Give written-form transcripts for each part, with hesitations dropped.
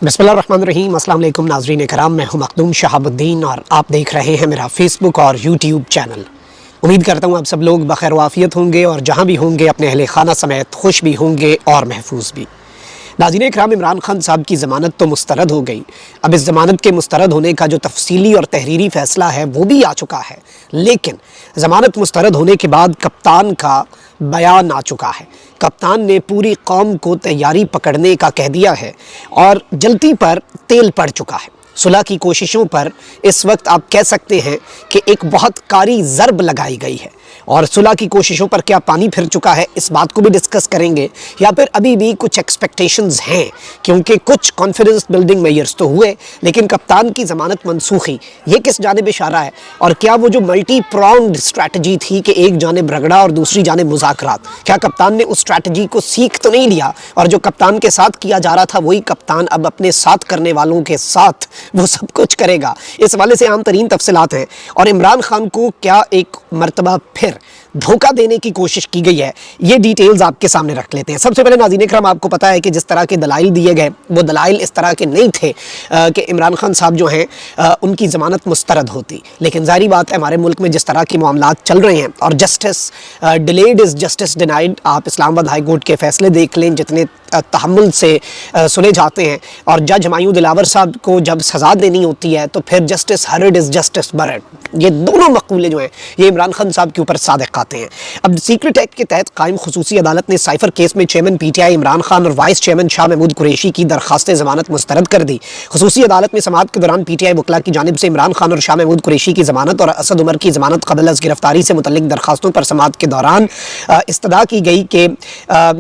बिस्मिल्लाहिर्रहमानिर्रहीम। अस्सलाम वालेकुम नाज़रीन कराम, मैं हूं मखदूम शहाबुद्दीन और आप देख रहे हैं मेरा फेसबुक और यूट्यूब चैनल। उम्मीद करता हूं आप सब लोग बखैर वाफ़ियत होंगे और जहां भी होंगे अपने अहले खाना समेत खुश भी होंगे और महफूज भी। नाज़रीन कराम, इमरान खान साहब की ज़मानत तो मुस्तरद हो गई। अब इस ज़मानत के मुस्तरद होने का जो तफसीली और तहरीरी फ़ैसला है वो भी आ चुका है, लेकिन ज़मानत मुस्तरद होने के बाद कप्तान का बयान आ चुका है। कप्तान ने पूरी कौम को तैयारी पकड़ने का कह दिया है और जल्दी पर तेल पड़ चुका है। सुलह की कोशिशों पर इस वक्त आप कह सकते हैं कि एक बहुत कारी ज़रब लगाई गई है और सुलह की कोशिशों पर क्या पानी फिर चुका है, इस बात को भी डिस्कस करेंगे, या फिर अभी भी कुछ एक्सपेक्टेशंस हैं, क्योंकि कुछ कॉन्फिडेंस बिल्डिंग मेजर्स तो हुए लेकिन कप्तान की ज़मानत मनसूखी, ये किस जानिब इशारा है? और क्या वो जो मल्टी प्रॉन्ग्ड स्ट्रैटेजी थी कि एक जानिब रगड़ा और दूसरी जानिब मुज़ाकरात, क्या कप्तान ने उस स्ट्रैटेजी को सीख तो नहीं लिया और जो कप्तान के साथ किया जा रहा था वही कप्तान अब अपने साथ करने वालों के साथ वो सब कुछ करेगा? इस वाले से आम तरीन तफसीलात हैं। और इमरान खान को क्या एक मरतबा फिर धोखा देने की कोशिश की गई है, ये डिटेल्स आपके सामने रख लेते हैं। सबसे पहले नाज़रीन इकराम, आपको पता है कि जिस तरह के दलाइल दिए गए वो दलाइल इस तरह के नहीं थे कि इमरान खान साहब जो हैं उनकी ज़मानत मुस्तरद होती, लेकिन ज़ाहिर बात है हमारे मुल्क में जिस तरह के मामलात चल रहे हैं और justice delayed is justice denied, आप इस्लामाबाद हाई कोर्ट के फ़ैसले देख लें जितने तहम्मुल से सुने जाते हैं, और जज हुमायूं दिलावर साहब को जब सज़ा देनी होती है तो फिर जस्टिस हरड इज़ जस्टिस बरड, ये दोनों मक़ूले जो हैं ये इमरान खान साहब के ऊपर सादिक़ आते हैं। अब सीक्रेट एक्ट के तहत कायम खुसूसी अदालत ने साइफर केस में चेयरमैन पीटीआई इमरान खान और वाइस चेयरमैन शाह महमूद कुरैशी की दरख्वास्त ज़मानत मुस्तरद कर दी। खुसूसी अदालत में समाअत के दौरान पीटीआई वकला की जानिब से इमरान खान और शाह महमूद कुरैशी की ज़मानत और असद उमर की ज़मानत क़ब्ल अज़ गिरफ्तारी से मुतल्लिक़ दरख्वास्तों पर समाअत के दौरान इस्तदा की गई कि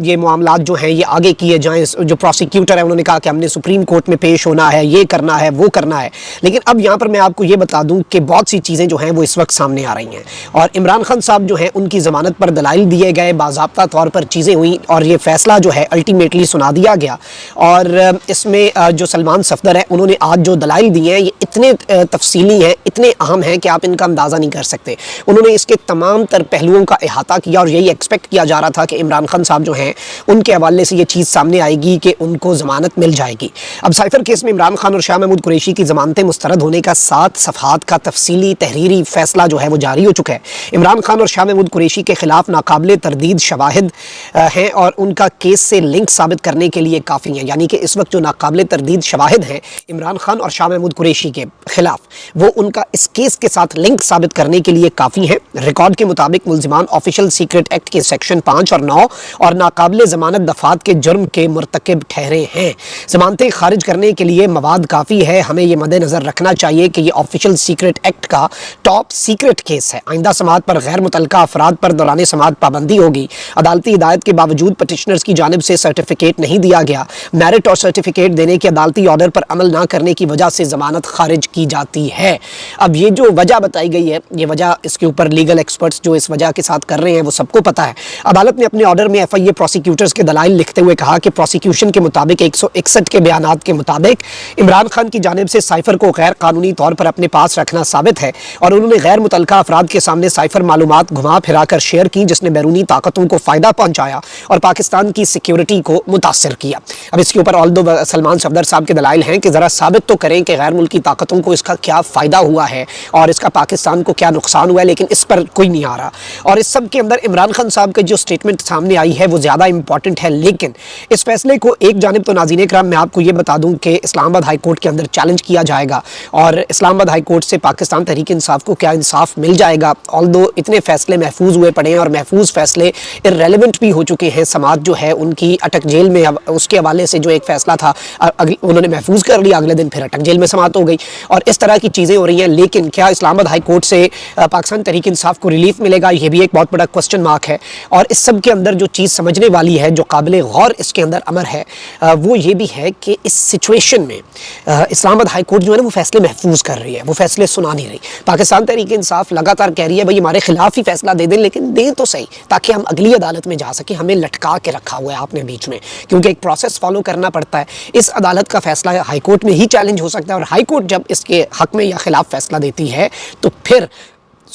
ये मामलात जो हैं ये आगे किए जाएँ। जो प्रोसिक्यूटर है उन्होंने कहा कि हमने सुप्रीम कोर्ट में पेश होना है, ये करना है, वो करना है, लेकिन अब यहाँ पर मैं आपको ये बता दूं कि बहुत सी चीज़ें जो हैं वो इस वक्त सामने आ रही हैं और इमरान खान साहब जो हैं उनकी ज़मानत पर दलाइल दिए गए, बाज़ाब्ता तौर पर चीज़ें हुई और ये फ़ैसला जो है अल्टीमेटली सुना दिया गया। और इसमें जो सलमान सफदर है उन्होंने आज जो दलाइल दिए हैं ये इतने तफसीली हैं, इतने अहम हैं कि आप इनका अंदाज़ा नहीं कर सकते। उन्होंने इसके तमाम तर पहलुओं का अहाता किया और यही एक्सपेक्ट किया जा रहा था कि इमरान खान साहब जो हैं उनके हवाले से ये चीज़ सामने आएगी कि उनको ज़मानत मिल जाएगी। अब साइफर केस में इमरान खान और शाह महमूद कुरैशी की ज़मानतें मुस्तरद होने का 7 सफ़हात का तफसीली तहरीरी फ़ैसला जो है वो जारी हो चुका है। इमरान खान और शाह महमूद कुरैशी के खिलाफ नाकाबिले तरदीद शवाहिद हैं और उनका केस से लिंक साबित करने के लिए काफ़ी हैं, यानी कि इस वक्त जो नाकाबिले तरदीद शवाहिद हैं इमरान खान और शाह महमूद कुरैशी के खिलाफ वो उनका इस केस के साथ लिंक साबित करने के लिए काफ़ी हैं। रिकॉर्ड के मुताबिक मुल्ज़िमान ऑफिशियल सीक्रेट एक्ट के सेक्शन 5 और 9 और नाकाबिले ज़मानत दफ़ात के जुर्म के मुर्तकिब ठहरे हैं। ज़मानतें खारिज करने के लिए मवाद काफ़ी है। हमें ये मद्देनज़र रखना चाहिए कि ये ऑफिशियल सीक्रेट एक्ट का टॉप सीक्रेट केस है। आइंदा समाअत पर गैर मुतल्लका अफराद पर दौरान समाअत पाबंदी होगी। अदालती हिदायत के बावजूद पटिशनर्स की जानिब से सर्टिफिकेट नहीं दिया गया। मेरिट और सर्टिफिकेट देने के अदालती ऑर्डर पर अमल ना करने की वजह से ज़मानत खारिज की जाती है। अब ये जो वजह बताई गई है, ये वजह इसके ऊपर लीगल एक्सपर्ट्स जो इस वजह के साथ कर रहे हैं वो सबको पता है। अदालत ने अपने ऑर्डर में FIA प्रोसिक्यूटर्स के दलाइल लिखते हुए कहा कि प्रोसिक्यूशन के मुताबिक 161 के बयानात के मुताबिक इमरान खान की जानिब से साइफर को गैर कानूनी तौर पर अपने पास रखना साबित है और उन्होंने गैर मुतल्लका अफराद के सामने साइफर मालूमात घुमा फिरा कर शेयर की जिसने बैरूनी ताकतों को फ़ायदा पहुंचाया और पाकिस्तान की सिक्योरिटी को मुतासर किया। अब इसके ऊपर ऑल्दो सलमान सफदर साहब के दलाइल हैं कि ज़रा साबित तो करें कि गैर मुल्की ताकतों को इसका क्या फ़ायदा हुआ है और इसका पाकिस्तान को क्या नुकसान हुआ है, लेकिन इस पर कोई नहीं आ रहा। और इस सब के अंदर इमरान खान साहब की जो स्टेटमेंट सामने आई है वो ज़्यादा इंपॉर्टेंट है, लेकिन इस फैसले को एक जानिब तो नाज़रीन इकराम मैं आपको ये बता दूं कि इस्लामाबाद हाई कोर्ट के अंदर चैलेंज किया जाएगा और इस्लामाबाद हाई कोर्ट से पाकिस्तान तहरीक इंसाफ को क्या इंसाफ मिल जाएगा। ऑल्दो इतने फैसले महफूज हुए पड़े हैं और महफूज फैसले इर्रेलेवेंट भी हो चुके हैं, समाअत जो है उनकी अटक जेल में, उसके हवाले से जो एक फ़ैसला था उन्होंने महफूज कर लिया, अगले दिन फिर अटक जेल में समाअत हो गई और इस तरह की चीज़ें हो रही हैं। लेकिन क्या इस्लामाबाद हाई कोर्ट से पाकिस्तान तहरीक इंसाफ को रिलीफ मिलेगा, ये भी एक बहुत बड़ा क्वेश्चन मार्क है। और इस सब के अंदर जो चीज़ समझने वाली है, जो काबिल गौर इसके अंदर अमर है, वो ये भी है कि इस सिचुएशन में इस्लामाबाद हाई कोर्ट जो है ना वो फैसले महफूज कर रही है, वो फैसले सुना नहीं रही। पाकिस्तान तहरीक इंसाफ लगातार कह रही है भाई हमारे खिलाफ ही फैसला दे दें, लेकिन दें तो सही ताकि हम अगली अदालत में जा सकें। हमें लटका के रखा हुआ है आपने बीच में, क्योंकि एक प्रोसेस फॉलो करना पड़ता है। इस अदालत का फैसला हाई कोर्ट में ही चैलेंज हो सकता है और हाई कोर्ट जब इसके हक में या खिलाफ फैसला देती है तो फिर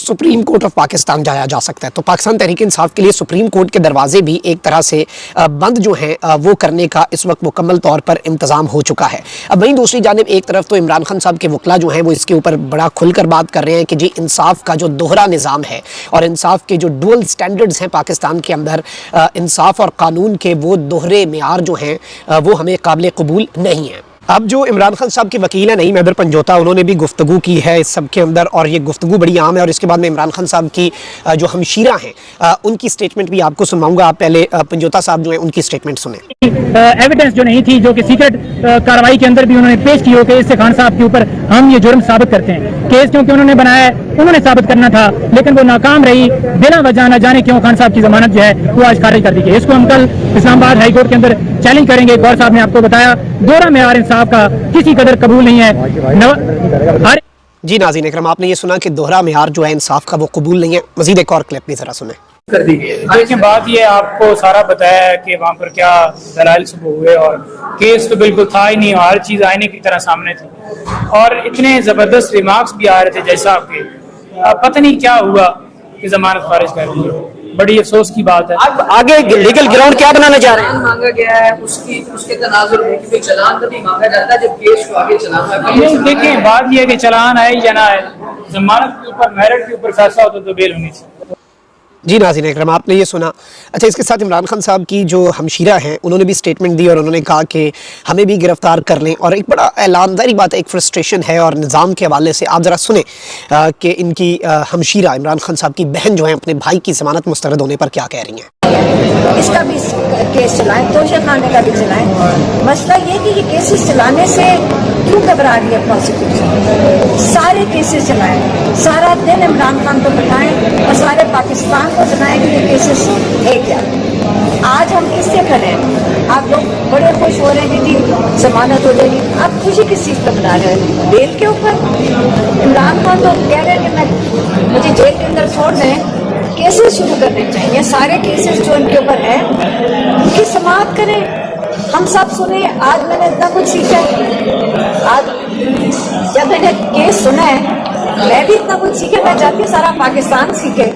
सुप्रीम कोर्ट ऑफ पाकिस्तान जाया जा सकता है। तो पाकिस्तान तहरीक इंसाफ के लिए सुप्रीम कोर्ट के दरवाजे भी एक तरह से बंद जो हैं वो करने का इस वक्त मुकम्मल तौर पर इंतज़ाम हो चुका है। अब वहीं दूसरी जानिब एक तरफ तो इमरान खान साहब के वकला जो हैं वो इसके ऊपर बड़ा खुलकर बात कर रहे हैं कि जी इंसाफ का जो दोहरा निज़ाम है और इंसाफ के जो डुअल स्टैंडर्ड्स हैं पाकिस्तान के अंदर, इंसाफ और कानून के वो दोहरे मेयार जो हैं वो हमें काबिल कबूल नहीं है। अब जो इमरान खान साहब के वकील हैं नईम हैदर पंजोता, उन्होंने भी गुफ्तगू की है इस सब के अंदर और ये गुफ्तगू बड़ी आम है। और इसके बाद में इमरान खान साहब की जो हमशीरा हैं उनकी स्टेटमेंट भी आपको सुनाऊंगा। आप पहले पंजोता साहब जो हैं उनकी स्टेटमेंट सुने। एविडेंस जो नहीं थी, जो कि सीक्रेट कार्रवाई के अंदर भी उन्होंने पेश की हो कि इससे खान साहब के ऊपर हम ये जुर्म साबित करते हैं। केस क्योंकि उन्होंने बनाया है, उन्होंने साबित करना था, लेकिन वो नाकाम रही। बिना वजह न जाने क्यों खान साहब की जमानत जो है वो आज खारिज कर दी गई। इसको हम कल इस्लामाबाद हाई कोर्ट के अंदर चैलेंज करेंगे। गौर साहब ने आपको बताया दोहरा मेयार इंसाफ का किसी कदर कबूल नहीं है। जी नाज़रीन इकराम, आपने ये सुना कि दोहरा मेयार जो है इंसाफ का वो कबूल नहीं है। मजीद एक और क्लिप भी जरा सुने। कर दी। लेकिन बात ये आपको सारा बताया है कि वहाँ पर क्या दलाइल सुबह हुए और केस तो बिल्कुल था ही नहीं, हर चीज़ आईने की तरह सामने थी और इतने ज़बरदस्त रिमार्क्स भी आ रहे थे जैसा आपके, पता नहीं क्या हुआ कि जमानत खारिज कर दी। बड़ी अफसोस की बात है। अब आगे लीगल ग्राउंड क्या बनाने जा रहे हैं? मांगा गया है उसके तनाजुर में चलान कभी मांगा जाता है जब केस को आगे चलाना है। नहीं, देखें बात यह है कि चलान आए या ना आए, जमानत के ऊपर मेरिट के ऊपर फैसला होता तो बेल होनी चाहिए। जी नाज़रीन इकराम, आपने ये सुना। अच्छा, इसके साथ इमरान खान साहब की जो हमशीरा हैं उन्होंने भी स्टेटमेंट दी और उन्होंने कहा कि हमें भी गिरफ्तार कर लें। और एक बड़ा ऐलानदारी बात है, एक फ्रस्ट्रेशन है और निज़ाम के हवाले से आप ज़रा सुने कि इनकी हमशीरा इमरान खान साहब की बहन जो है अपने भाई की ज़मानत मुस्तरद होने पर क्या कह रही हैं। इसका भी केस चलाएं, तोशा खाने का भी चलाएं। मसला ये कि ये केसेस चलाने से क्यों घबरा रही है प्रोसिक्यूशन। सारे केसेस चलाएं, सारा दिन इमरान खान को बताएं और सारे पाकिस्तान को सुनाएं कि ये केसेस है क्या। आज हम किससे करें? आप लोग बड़े खुश हो रहे हैं कि जी जमानत हो जाएगी। आप खुशी किस चीज़ पर बना रहे हैं? बेल के ऊपर। इमरान खान तो कह रहे हैं कि मैं मुझे जेल के अंदर छोड़ दें, केसेस शुरू करने चाहिए। सारे केसेस जो इनके ऊपर है उनकी समाप्त करें, हम सब सुने। आज मैंने इतना कुछ सीखा है, आज जब मैंने केस सुना है मैं भी इतना कुछ सीखे। मैं चाहती हूँ सारा पाकिस्तान सीखे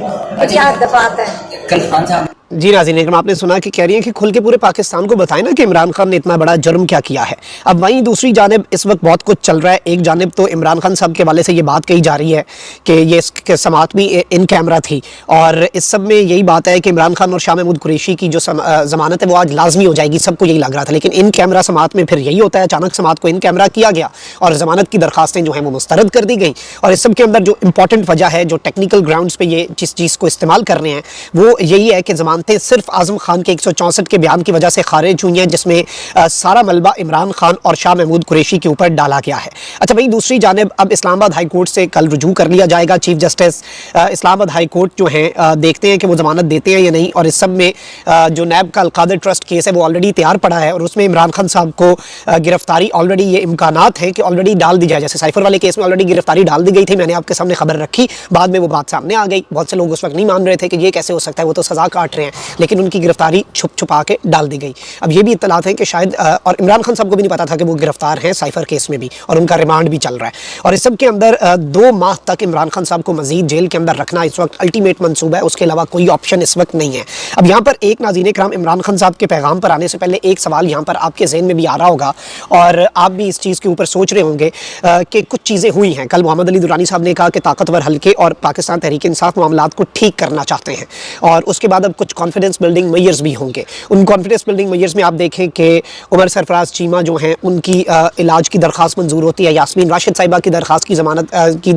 क्या दफात है। कल खान साहब जी नाज़रीन इकराम, आपने सुना कि कह रही हैं कि खुल के पूरे पाकिस्तान को बताएं ना कि इमरान खान ने इतना बड़ा जुर्म क्या किया है। अब वहीं दूसरी जानिब इस वक्त बहुत कुछ चल रहा है। एक जानिब तो इमरान खान साहब के हवाले से ये बात कही जा रही है कि ये समाअत भी इन कैमरा थी और इस सब में यही बात है कि इमरान खान और शाह महमूद कुरैशी की जो ज़मानत है वो आज लाजमी हो जाएगी, सबको यही लग रहा था। लेकिन इन कैमरा समाअत में फिर यही होता है, अचानक समाअत को इन कैमरा किया गया और ज़मानत की दरखास्तें जो हैं वो मुस्तरद कर दी गई। और इस सब के अंदर जो इंपॉर्टेंट वजह है, जो टेक्निकल ग्राउंड्स पर ये जिस चीज़ को इस्तेमाल कर रहे हैं वो यही है कि ज़मानतें सिर्फ आज़म खान के 164 के बयान की वजह से खारिज हुई हैं, जिसमें सारा मलबा इमरान खान और शाह महमूद कुरैशी के ऊपर डाला गया है। अच्छा, वहीं दूसरी जानिब अब इस्लामाबाद हाई कोर्ट से कल रुजू कर लिया जाएगा। Chief justice Islamabad high court जो हैं देखते हैं कि वो जमानत देते हैं या नहीं। और इस सब में जो नैब का अलकादर ट्रस्ट केस है वो ऑलरेडी तैयार पड़ा है और उसमें इमरान खान साहब को गिरफ्तारी ऑलरेडी ये इम्कानात हैं कि ऑलरेडी डाल दी जाए। जैसे साइफर वाले केस में ऑलरेडी गिरफ्तारी डाल दी गई थी, मैंने आपके सामने खबर रखी, बाद में वो बात सामने आ गई। बहुत से लोग उस वक्त नहीं मान रहे थे कि ये कैसे हो सकता है, वो तो सज़ा काट रहे हैं, लेकिन उनकी गिरफ्तारी छुप छुपा के डाल दी गई। अब ये भी इत्तलात है कि शायद और इमरान खान साहब को भी नहीं पता था कि वो गिरफ्तार हैं साइफर केस में भी और उनका रिमांड भी चल रहा है। और इस सब के अंदर 2 माह तक इमरान खान साहब को मजीद जेल के अंदर रखना इस वक्त अल्टीमेट मंसूबा है, उसके अलावा कोई ऑप्शन इस वक्त नहीं है। अब यहाँ पर एक नाज़रीन इकराम, इमरान खान साहब के पैगाम पर आने से पहले एक सवाल यहाँ पर आपके ज़हन में भी आ रहा होगा और आप भी इस चीज़ के ऊपर सोच रहे होंगे कि कुछ चीज़ें हुई हैं। कल मोहम्मद अली दुरानी साहब ने कहा कि ताकतवर हल्के और पाकिस्तान तहरीक इंसाफ मामलात को ठीक करना चाहते हैं और उसके बाद अब कुछ कॉन्फिडेंस बिल्डिंग मेजर्स भी होंगे। उन कॉन्फिडेंस बिल्डिंग मेजर्स में आप देखें कि उमर सरफराज चीमा जो हैं उनकी इलाज की दरख्वास्त मंजूर होती है, यास्मीन राशिद साहिबा की दरख्वास्त की ज़मानत की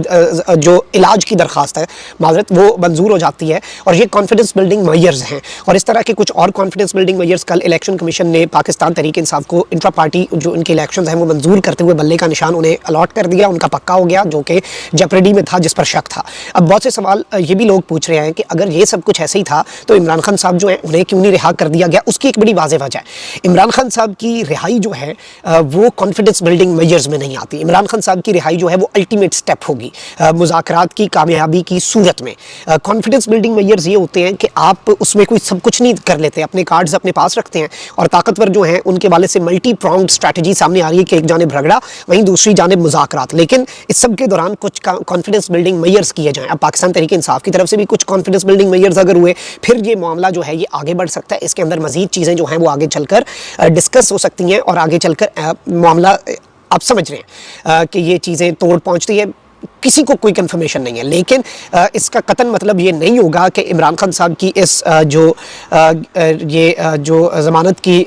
जो इलाज की दरख्वास्त है माजरत वो मंजूर हो जाती है और ये कॉन्फिडेंस बिल्डिंग मेजर्स हैं। और इस तरह के कुछ और कॉन्फिडेंस बिल्डिंग मेजर्स कल इलेक्शन कमीशन ने पाकिस्तान तहरीक इंसाफ को इंट्रा पार्टी जो उनके इलेक्शन हैं वो मंजूर करते हुए बल्ले का निशान उन्हें अलॉट कर दिया, उनका पक्का हो गया, जो कि जेपरेडी में था, जिस पर शक था। अब बहुत से सवाल ये भी लोग पूछ रहे हैं कि अगर ये सब कुछ ऐसे ही था तो इमरान खान साहब जो हैं उन्हें क्यों नहीं रिहा कर दिया गया। उसकी एक बड़ी वाज़ेह वजह है, इमरान खान साहब की रिहाई जो है वो कॉन्फिडेंस बिल्डिंग मेजर्स में नहीं आती। इमरान खान साहब की रिहाई जो है वो अल्टीमेट स्टेप होगी मुज़ाकरात की कामयाबी की सूरत में। कॉन्फिडेंस बिल्डिंग मेजर्स ये होते हैं कि आप उसमें कोई सब कुछ नहीं कर लेते, अपने कार्ड्स अपने पास रखते हैं, और ताकतवर जो हैं उनके वाले से मल्टी प्रॉन्ग्ड स्ट्रैटेजी सामने आ रही है कि एक जानिब झगड़ा वहीं दूसरी जानिब मुज़ाकरात। लेकिन इस सब के दौरान कुछ कॉन्फिडेंस बिल्डिंग मेजर्स किए जाएँ। अब पाकिस्तान तहरीक इंसाफ की तरफ से भी कुछ कॉन्फिडेंस बिल्डिंग मेजर्स अगर हुए, फिर ये मामला जो है ये आगे बढ़ सकता है। इसके अंदर मज़ीद चीज़ें जो हैं वो आगे चलकर डिस्कस हो सकती हैं और आगे चलकर मामला आप समझ रहे हैं कि ये चीज़ें तोड़ पहुंचती है। किसी को कोई कंफर्मेशन नहीं है, लेकिन इसका कतन मतलब ये नहीं होगा कि इमरान खान साहब की इस जो ज़मानत की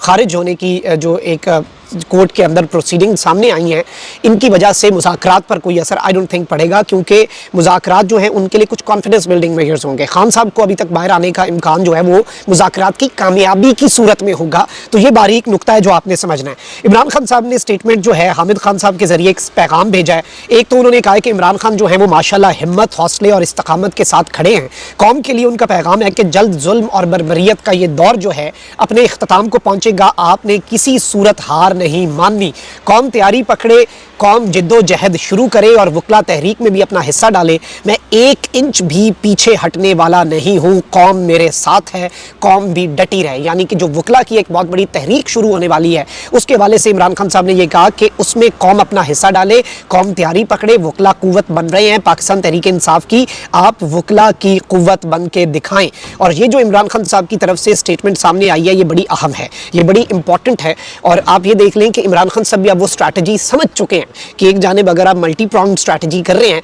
खारिज होने की जो एक कोर्ट के अंदर प्रोसीडिंग सामने आई हैं, इनकी वजह से मुज़ाकरात पर कोई असर आई डोंट थिंक पड़ेगा, क्योंकि मुज़ाकरात जो हैं उनके लिए कुछ कॉन्फिडेंस बिल्डिंग मेजर्स होंगे। खान साहब को अभी तक बाहर आने का इम्कान जो है वो मुज़ाकरात की कामयाबी की सूरत में होगा। तो ये बारीक नुक्ता है जो आपने समझना है। इमरान खान साहब ने स्टेटमेंट जो है हामिद खान साहब के ज़रिए एक पैगाम भेजा है। एक तो उन्होंने कहा है कि इमरान खान जो है वो माशाल्लाह हिम्मत, हौसले और इस्तकामत के साथ खड़े हैं। कौम के लिए उनका पैगाम है कि जल्द जुल्म और बर्बरियत का ये दौर जो है अपने इख्तिताम को पहुँचेगा। आपने किसी सूरत हार नहीं माननी। कौम तैयारी पकड़े, कौम जिद्दोजहद शुरू करे और वकला तहरीक में भी अपना हिस्सा डाले। मैं 1 इंच भी पीछे हटने वाला नहीं हूँ। कौम मेरे साथ है, कौम भी डटी रहे। यानी कि जो वकला की एक बहुत बड़ी तहरीक शुरू होने वाली है, उसके हवाले से इमरान खान साहब ने यह कहा कि उसमें कौम अपना हिस्सा डाले, कौम तैयारी पकड़े, वकला कुव्वत बन रहे हैं। पाकिस्तान तहरीक इंसाफ की आप वकला की कुव्वत बन के दिखाएं। और ये जो इमरान खान साहब की तरफ से स्टेटमेंट सामने आई है, ये बड़ी अहम है, ये बड़ी इंपॉर्टेंट है। और आप ये देख लें कि इमरान खान साहब भी अब वो स्ट्रैटेजी समझ चुके हैं कि एक जानिब अगर आप मल्टी प्रॉन्ग्ड स्ट्रैटेजी कर रहे हैं,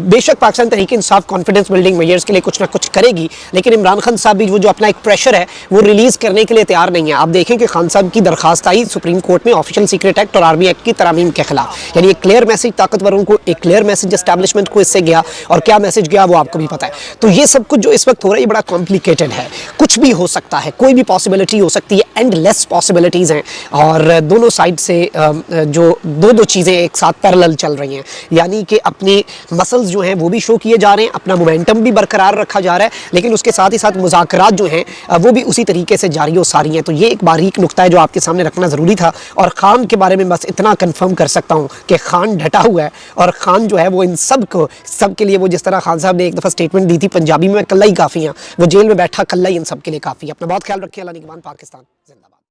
बेशक Pakistan Tehreek Insaf confidence building measures के लिए कुछ ना कुछ करेगी, लेकिन इमरान खान साहब भी वो जो अपना एक प्रेशर है वो रिलीज करने के लिए तैयार नहीं है। आप देखें कि खान साहब की दरखास्त आई सुप्रीम कोर्ट में ऑफिशियल सीक्रेट एक्ट और आर्मी एक्ट की तरामीम के खिलाफ। यानी एक क्लियर मैसेज ताकतवरों को, एक क्लियर मैसेज एस्टैब्लिशमेंट को इससे गया, और क्या मैसेज गया वो आपको भी पता है। तो ये सब कुछ जो इस वक्त हो रहा है ये बड़ा कॉम्प्लिकेटेड है। कुछ भी हो सकता है, कोई भी पॉसिबिलिटी हो सकती है, एंडलेस पॉसिबिलिटीज़ हैं। और दोनों साइड से जो दो चीज़ें एक साथ पैरेलल चल रही हैं। यानी कि अपने मसल्स जो हैं वो भी शो किए जा रहे हैं, अपना मोमेंटम भी बरकरार रखा जा रहा है, लेकिन उसके साथ ही साथ मुज़ाकरात जो हैं वो भी उसी तरीके से जारी हो सारी हैं। तो ये एक बारीक नुक्ता है जो आपके सामने रखना ज़रूरी था। और ख़ान के बारे में बस इतना कन्फर्म कर सकता हूँ कि ख़ान डटा हुआ है, और ख़ान जो है वो इन सब के लिए, वो जिस तरह खान साहब ने एक दफ़ा स्टेटमेंट दी थी पंजाबी में, कल्ला ही काफ़ी हैं, वो जेल में बैठा कल्ला ही इन सब के लिए काफ़ी है। अपना बहुत ख्याल रखिए। अल्लाह निगहबान। पाकिस्तान जिंदाबाद।